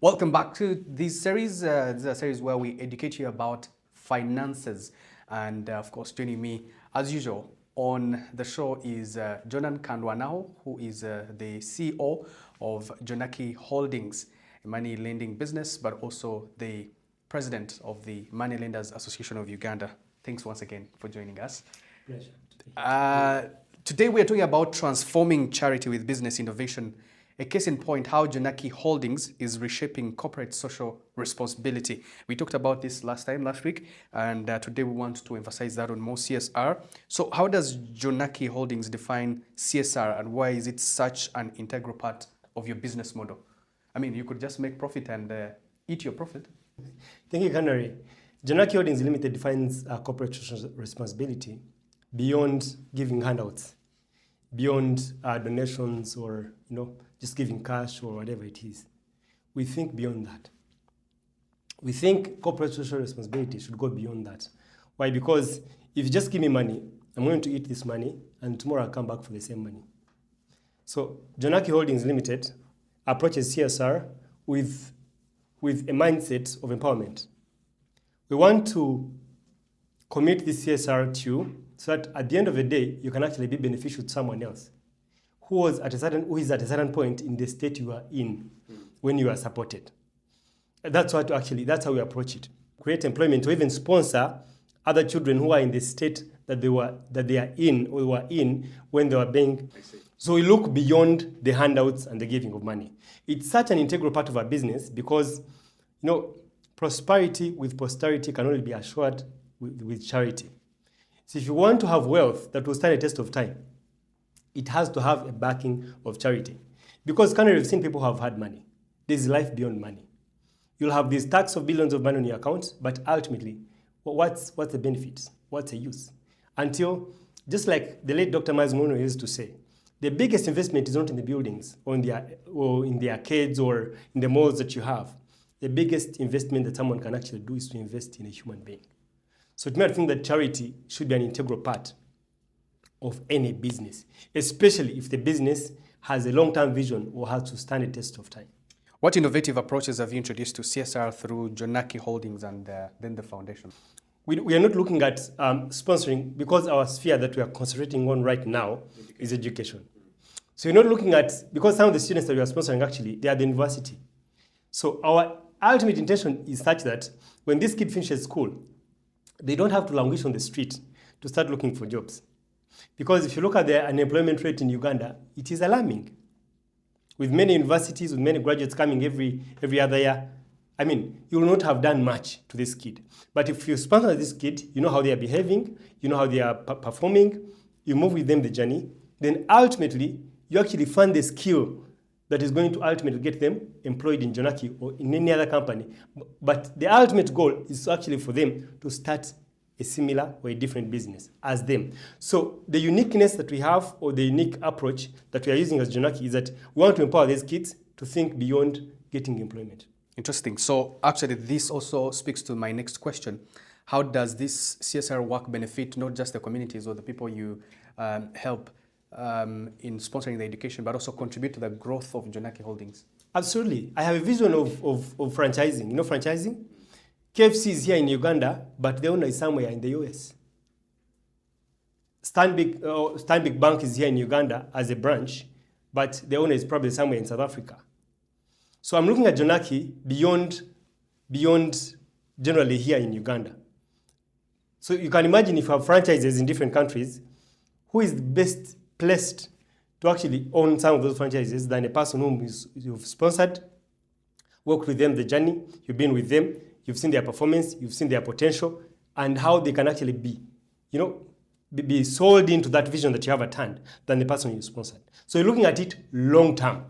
Welcome back to this series. This is a series where we educate you about finances. And of course, joining me as usual on the show is Jonan Kandwanaho, who is the CEO of Jonaki Holdings, a money lending business, but also the president of the Money Lenders Association of Uganda. Thanks once again for joining us. Pleasure. Today we are talking about transforming charity with business innovation. A case in point, how Jonaki Holdings is reshaping corporate social responsibility. We talked about this last week, and today we want to emphasize that on more CSR. So how does Jonaki Holdings define CSR, and why is it such an integral part of your business model? I mean, you could just make profit and eat your profit. Thank you, Canary. Jonaki Holdings Limited defines corporate social responsibility beyond giving handouts, beyond donations, or just giving cash or whatever it is. We think beyond that. We think corporate social responsibility should go beyond that. Why? Because if you just give me money, I'm going to eat this money, and tomorrow I'll come back for the same money. So Jonaki Holdings Limited approaches CSR with a mindset of empowerment. We want to commit this CSR to you so that at the end of the day, you can actually be beneficial to someone else who is at a certain point in the state you are in when you are supported. That's how we approach it. Create employment, or even sponsor other children who are in the state that they are in or were in when they were being. So we look beyond the handouts and the giving of money. It's such an integral part of our business because prosperity with posterity can only be assured with charity. So if you want to have wealth that will stand a test of time, it has to have a backing of charity. Because currently we've seen people who have had money. There's life beyond money. You'll have these stacks of billions of money on your account, but ultimately, what's the benefit? What's the use? Until, just like the late Dr. Miles Mono used to say, the biggest investment is not in the buildings or in the arcades or in the malls that you have. The biggest investment that someone can actually do is to invest in a human being. So it made me think that charity should be an integral part of any business, especially if the business has a long-term vision or has to stand a test of time. What innovative approaches have you introduced to CSR through Jonaki Holdings and then the foundation? We are not looking at sponsoring, because our sphere that we are concentrating on right now is education. So you're not looking at, because some of the students that we are sponsoring actually, they are the university. So our ultimate intention is such that when this kid finishes school, they don't have to languish on the street to start looking for jobs. Because if you look at the unemployment rate in Uganda, it is alarming. With many universities, with many graduates coming every other year, I mean, you will not have done much to this kid. But if you sponsor this kid, you know how they are behaving, you know how they are performing, you move with them the journey, then ultimately, you actually fund the skill that is going to ultimately get them employed in Jonaki or in any other company. But the ultimate goal is actually for them to start a similar or a different business as them. So the uniqueness that we have, or the unique approach that we are using as Jonaki, is that we want to empower these kids to think beyond getting employment. Interesting. So actually this also speaks to my next question. How does this CSR work benefit not just the communities or the people you help in sponsoring the education, but also contribute to the growth of Jonaki Holdings? Absolutely. I have a vision of franchising. You know franchising? KFC is here in Uganda, but the owner is somewhere in the US. Stanbic Bank is here in Uganda as a branch, but the owner is probably somewhere in South Africa. So I'm looking at Jonaki beyond generally here in Uganda. So you can imagine if you have franchises in different countries, who is the best placed to actually own some of those franchises than a person whom you've sponsored, worked with them the journey, you've been with them, you've seen their performance, you've seen their potential, and how they can actually be sold into that vision that you have at hand than the person you sponsored. So you're looking at it long term.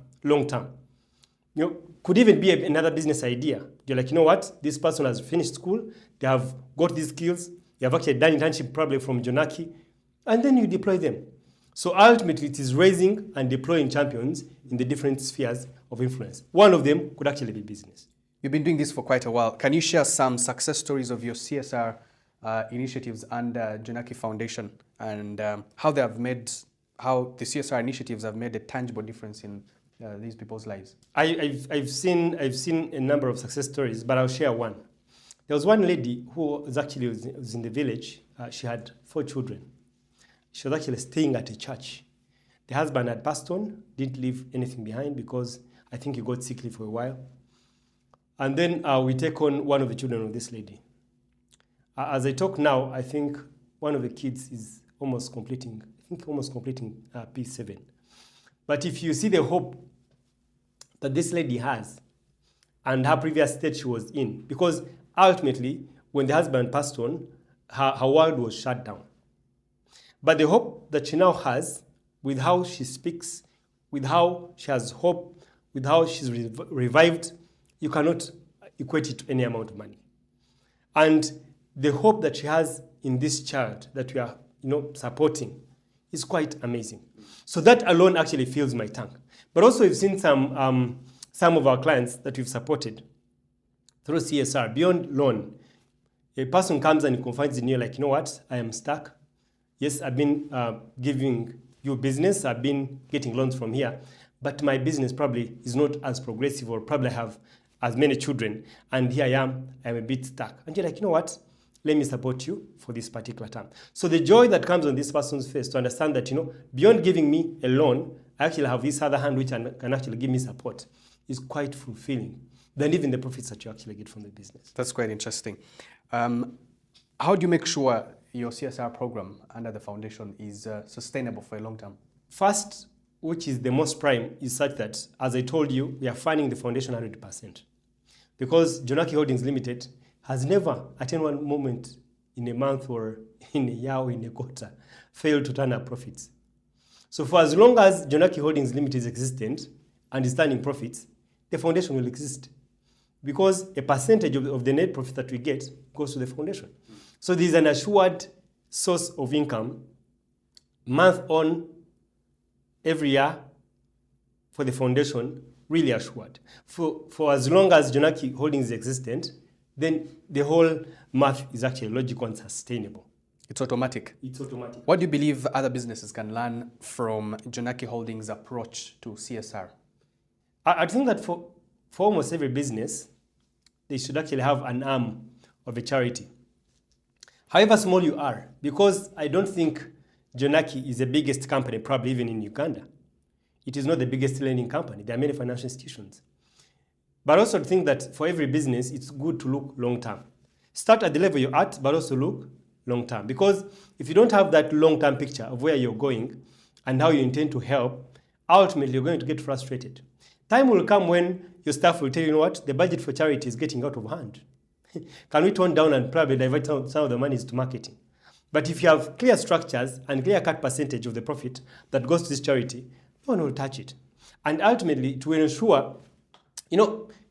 Could even be another business idea. You're like, you know what? This person has finished school, they have got these skills, they have actually done internship probably from Jonaki, and then you deploy them. So ultimately, it is raising and deploying champions in the different spheres of influence. One of them could actually be business. You've been doing this for quite a while. Can you share some success stories of your CSR initiatives under Jonaki Foundation and how the CSR initiatives have made a tangible difference in these people's lives? I've seen a number of success stories, but I'll share one. There was one lady who was in the village. She had 4 children. She was actually staying at a church. The husband had passed on, didn't leave anything behind because I think he got sickly for a while. And then we take on one of the children of this lady. As I talk now, I think one of the kids is almost completing P7. But if you see the hope that this lady has and her previous state she was in, because ultimately, when the husband passed on, her world was shut down. But the hope that she now has, with how she speaks, with how she has hope, with how she's revived, you cannot equate it to any amount of money. And the hope that she has in this child that we are supporting is quite amazing. So that alone actually fills my tank. But also we've seen some of our clients that we've supported through CSR, beyond loan. A person comes and confides in you like, you know what, I am stuck. Yes, I've been giving you business, I've been getting loans from here, but my business probably is not as progressive or probably have as many children, and here I am a bit stuck. And you're like, you know what, let me support you for this particular term. So the joy that comes on this person's face to understand that, beyond giving me a loan, I actually have this other hand which can actually give me support is quite fulfilling than even the profits that you actually get from the business. That's quite interesting. How do you make sure your CSR program under the foundation is sustainable for a long term? First, which is the most prime, is such that, as I told you, we are funding the foundation 100%. Because Jonaki Holdings Limited has never, at any one moment in a month or in a year or in a quarter, failed to turn up profits. So for as long as Jonaki Holdings Limited is existent and is turning profits, the foundation will exist. Because a percentage of the net profit that we get goes to the foundation. So there is an assured source of income month on, every year for the foundation, really assured. For as long as Jonaki Holdings is existent, then the whole math is actually logical and sustainable. It's automatic. It's automatic. What do you believe other businesses can learn from Jonaki Holdings' approach to CSR? I think that for almost every business, they should actually have an arm of a charity. However small you are, because I don't think Jonaki is the biggest company, probably even in Uganda. It is not the biggest lending company. There are many financial institutions. But also think that for every business, it's good to look long-term. Start at the level you're at, but also look long-term. Because if you don't have that long-term picture of where you're going and how you intend to help, ultimately you're going to get frustrated. Time will come when your staff will tell you, what, the budget for charity is getting out of hand. Can we tone down and probably divert some of the monies to marketing? But if you have clear structures and clear-cut percentage of the profit that goes to this charity, no one will touch it. And ultimately, it will ensure,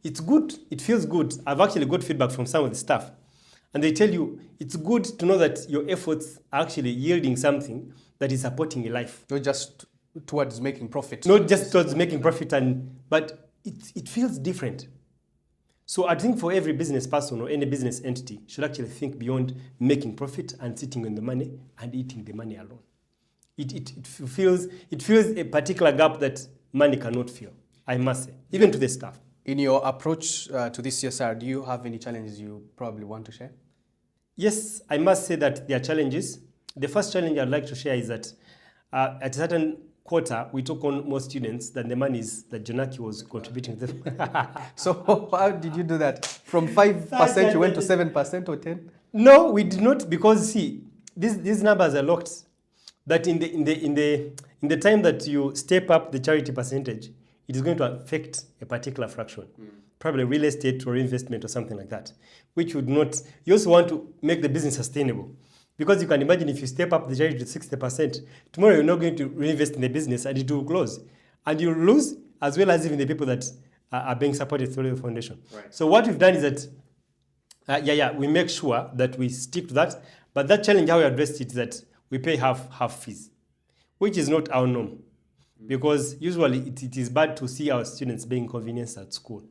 it's good, it feels good. I've actually got feedback from some of the staff. And they tell you, it's good to know that your efforts are actually yielding something that is supporting a life. Not just towards making profit. Not just towards making profit, but it feels different. So I think for every business person or any business entity should actually think beyond making profit and sitting on the money and eating the money alone. It feels a particular gap that money cannot fill, I must say, even to the staff. In your approach to this CSR, do you have any challenges you probably want to share? Yes, I must say that there are challenges. The first challenge I'd like to share is that at a certain quarter, we took on more students than the monies that Jonaki was contributing to them. So how did you do that? From 5% you went to 7% or 10%? No, we did not, because see, these numbers are locked. That in the time that you step up the charity percentage, it is going to affect a particular fraction, probably real estate or investment or something like that, which would not. You also want to make the business sustainable. Because you can imagine if you step up the charity to 60%, tomorrow you're not going to reinvest in the business and it will close. And you'll lose, as well as even the people that are being supported through the foundation. Right. So what we've done is that, we make sure that we stick to that. But that challenge, how we addressed it, is that we pay half fees, which is not our norm. Because usually it is bad to see our students being inconvenienced at school.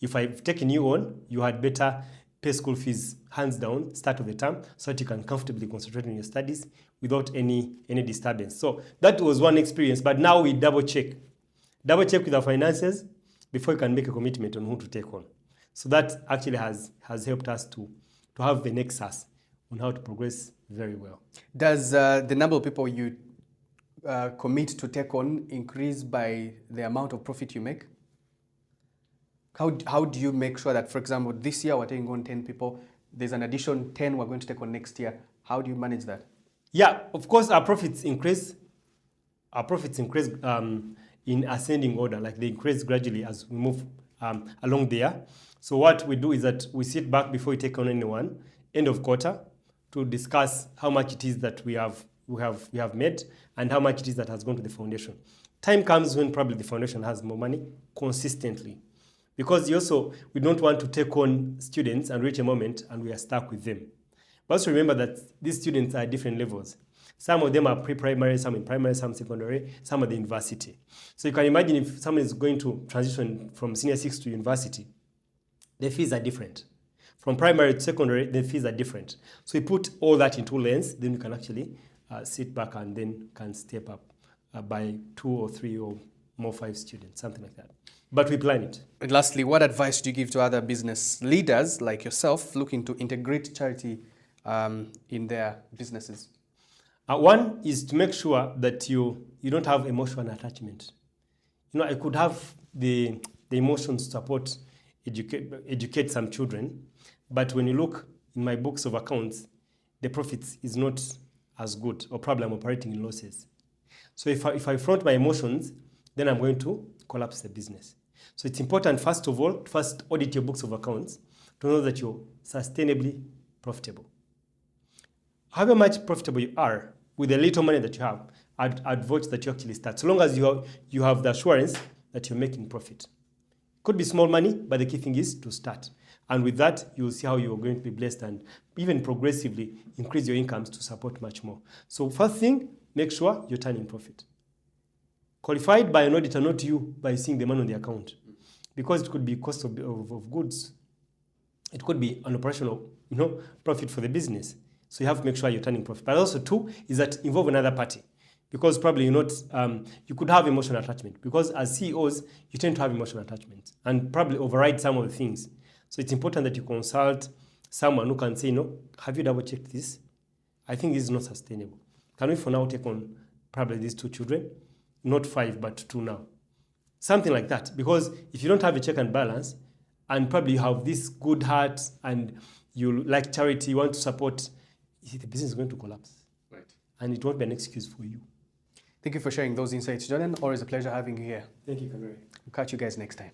If I've taken you on, you had better pay school fees hands down, start of the term, so that you can comfortably concentrate on your studies without any disturbance. So that was one experience, but now we double check double check with our finances before you can make a commitment on who to take on. So that actually has helped us to have the nexus on how to progress very well. Does the number of people you commit to take on increase by the amount of profit you make? How do you make sure that, for example, this year we're taking on 10 people, there's an addition 10 we're going to take on next year? How do you manage that? Yeah, of course, our profits increase. In ascending order, like they increase gradually as we move along there. So what we do is that we sit back before we take on anyone, end of quarter, to discuss how much it is that we have made and how much it is that has gone to the foundation. Time comes when probably the foundation has more money consistently, because we don't want to take on students and reach a moment and we are stuck with them. But also remember that these students are at different levels. Some of them are pre-primary, some in primary, some secondary, some at the university. So you can imagine if someone is going to transition from senior 6 to university, the fees are different. From primary to secondary, the fees are different. So we put all that into lens, then you can actually sit back and then can step up by 2 or 3 or more 5 students, something like that. But we plan it. And lastly, what advice do you give to other business leaders like yourself looking to integrate charity in their businesses? One is to make sure that you don't have emotional attachment. I could have the emotions to support, educate some children, but when you look in my books of accounts, the profits is not as good, or probably I'm operating in losses. So if I front my emotions, then I'm going to collapse the business. So it's important, first of all, first audit your books of accounts to know that you're sustainably profitable. However much profitable you are, with the little money that you have, I'd vote that you actually start. So long as you have the assurance that you're making profit. Could be small money, but the key thing is to start. And with that, you'll see how you're going to be blessed and even progressively increase your incomes to support much more. So first thing, make sure you're turning profit. Qualified by an auditor, not you by seeing the money on the account. Because it could be cost of goods. It could be an operational profit for the business. So you have to make sure you're turning profit. But also, 2, is that involve another party. Because probably you could have emotional attachment. Because as CEOs, you tend to have emotional attachment and probably override some of the things. So it's important that you consult someone who can say, have you double checked this? I think this is not sustainable. Can we for now take on probably these 2 children? Not 5, but 2 now. Something like that. Because if you don't have a check and balance, and probably you have this good heart and you like charity, you want to support, the business is going to collapse. Right. And it won't be an excuse for you. Thank you for sharing those insights, Jonan. Always a pleasure having you here. Thank you, Kandwanaho. We'll catch you guys next time.